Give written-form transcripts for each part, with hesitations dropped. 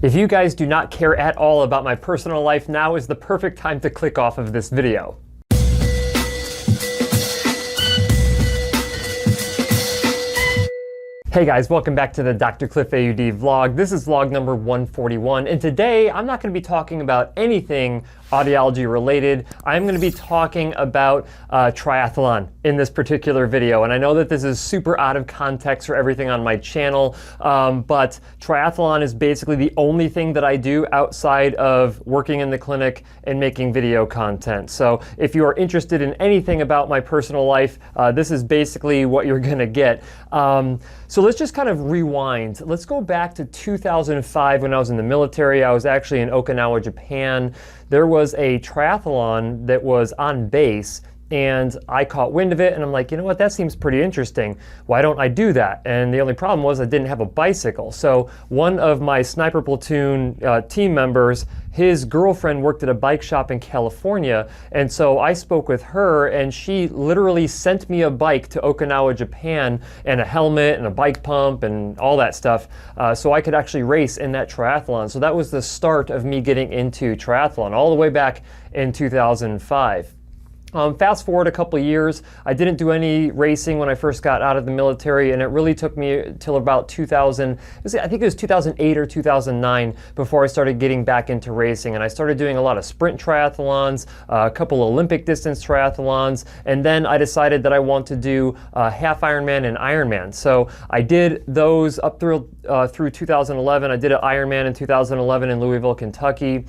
If you guys do not care at all about my personal life, now is the perfect time to click off of this video. Hey guys, welcome back to the DrCliffAuD vlog. This is vlog number 141, and today I'm not going to be talking about anything audiology related. I'm going to be talking about triathlon in this particular video, and I know that this is super out of context for everything on my channel, but triathlon is basically the only thing that I do outside of working in the clinic and making video content. So if you are interested in anything about my personal life, this is basically what you're going to get. So let's just kind of rewind. Let's go back to 2005 when I was in the military. I was actually in Okinawa, Japan. There was a triathlon that was on base, and I caught wind of it, and I'm like, you know what, that seems pretty interesting. Why don't I do that? And the only problem was I didn't have a bicycle. So one of my sniper platoon team members, his girlfriend worked at a bike shop in California, and so I spoke with her, and she literally sent me a bike to Okinawa, Japan, and a helmet and a bike pump and all that stuff, so I could actually race in that triathlon. So that was the start of me getting into triathlon, all the way back in 2005. Fast forward a couple of years, I didn't do any racing when I first got out of the military, and it really took me till about 2000, I think it was 2008 or 2009 before I started getting back into racing. And I started doing a lot of sprint triathlons, a couple Olympic distance triathlons, and then I decided that I want to do half Ironman and Ironman. So I did those up through 2011. I did an Ironman in 2011 in Louisville, Kentucky.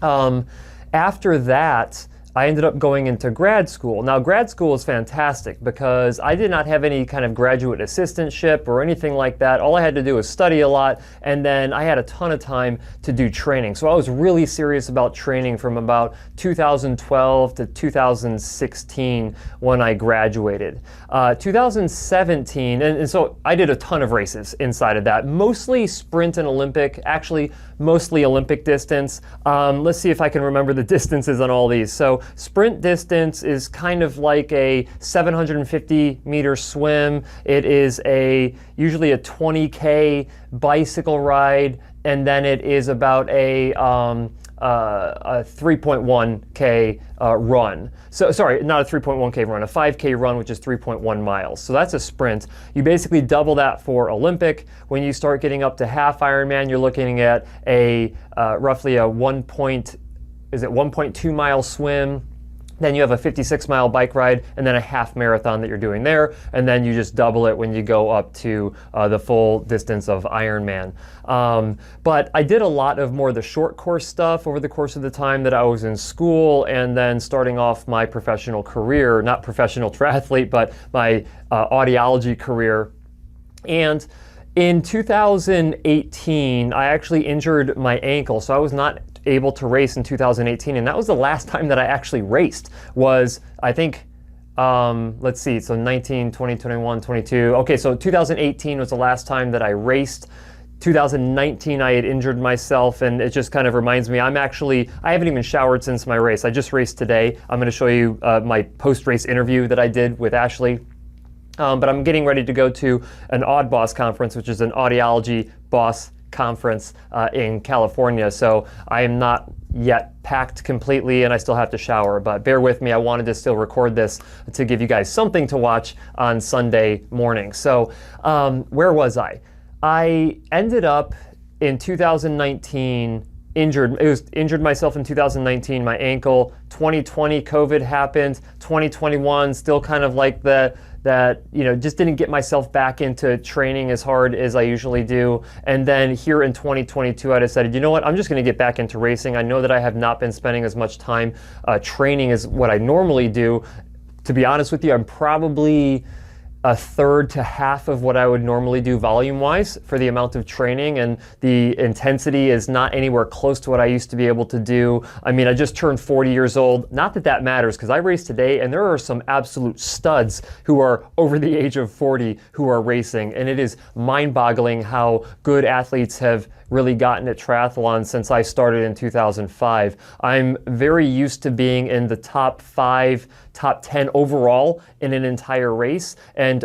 After that, I ended up going into grad school. Now, grad school is fantastic because I did not have any kind of graduate assistantship or anything like that. All I had to do was study a lot, and then I had a ton of time to do training. So I was really serious about training from about 2012 to 2016 when I graduated. 2017, and so I did a ton of races inside of that, mostly sprint and Olympic, actually mostly Olympic distance. Let's see if I can remember the distances on all these. So sprint distance is kind of like a 750 meter swim. It is usually a 20K bicycle ride, and then it is about a 3.1K run. So sorry, not a 3.1K run, a 5K run, which is 3.1 miles. So that's a sprint. You basically double that for Olympic. When you start getting up to half Ironman, you're looking at roughly a 1.2 mile swim. Then you have a 56-mile bike ride, and then a half marathon that you're doing there, and then you just double it when you go up to the full distance of Ironman. But I did a lot of more of the short course stuff over the course of the time that I was in school, and then starting off my professional career, not professional triathlete, but my audiology career. And in 2018, I actually injured my ankle, so I was not able to race in 2018, and that was the last time that I actually raced, was I think, let's see, so 19, 20, 21, 22, okay, so 2018 was the last time that I raced. 2019 I had injured myself, and it just kind of reminds me, I haven't even showered since my race. I just raced today. I'm going to show you my post-race interview that I did with Ashley. But I'm getting ready to go to an Audiologist Boss conference, which is an audiology boss conference in California. So I am not yet packed completely, and I still have to shower, but bear with me. I wanted to still record this to give you guys something to watch on Sunday morning. So where was I? I ended up in 2019 injured myself in 2019, my ankle. 2020 COVID happened. 2021 still kind of like that, just didn't get myself back into training as hard as I usually do. And then here in 2022, I decided, you know what, I'm just going to get back into racing. I know that I have not been spending as much time training as what I normally do. To be honest with you, I'm probably a third to half of what I would normally do volume-wise for the amount of training, and the intensity is not anywhere close to what I used to be able to do. I mean, I just turned 40 years old. Not that that matters, because I race today, and there are some absolute studs who are over the age of 40 who are racing, and it is mind-boggling how good athletes have really gotten at triathlon since I started in 2005. I'm very used to being in the top 5, top 10 overall in an entire race, and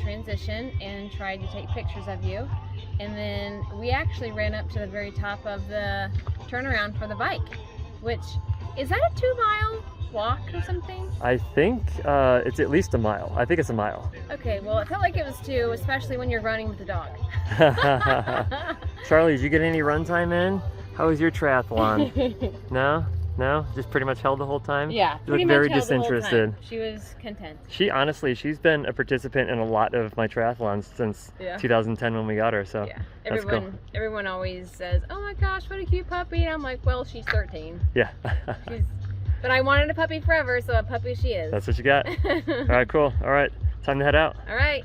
transition and tried to take pictures of you. And then we actually ran up to the very top of the turnaround for the bike, which, is that a 2-mile walk or something? I think it's at least a mile. I think it's a mile. Okay, well, it felt like it was 2, especially when you're running with the dog. Charlie, did you get any run time in? How was your triathlon? No? No? Just pretty much held the whole time? Yeah, You pretty look much very held the whole disinterested. time. She was content. She's been a participant in a lot of my triathlons since 2010 when we got her, so Yeah, that's cool. everyone always says, oh my gosh, what a cute puppy. And I'm like, well, she's 13. Yeah. But I wanted a puppy forever, so a puppy she is. That's what you got. All right, cool. All right, time to head out. All right.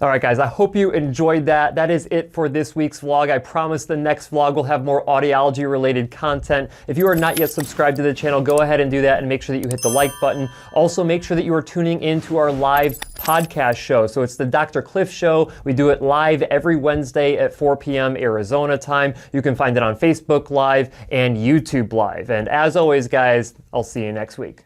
All right, guys, I hope you enjoyed that. That is it for this week's vlog. I promise the next vlog will have more audiology related content. If you are not yet subscribed to the channel, go ahead and do that and make sure that you hit the like button. Also, make sure that you are tuning into our live podcast show. So it's the Dr. Cliff Show. We do it live every Wednesday at 4 p.m. Arizona time. You can find it on Facebook Live and YouTube Live. And as always, guys, I'll see you next week.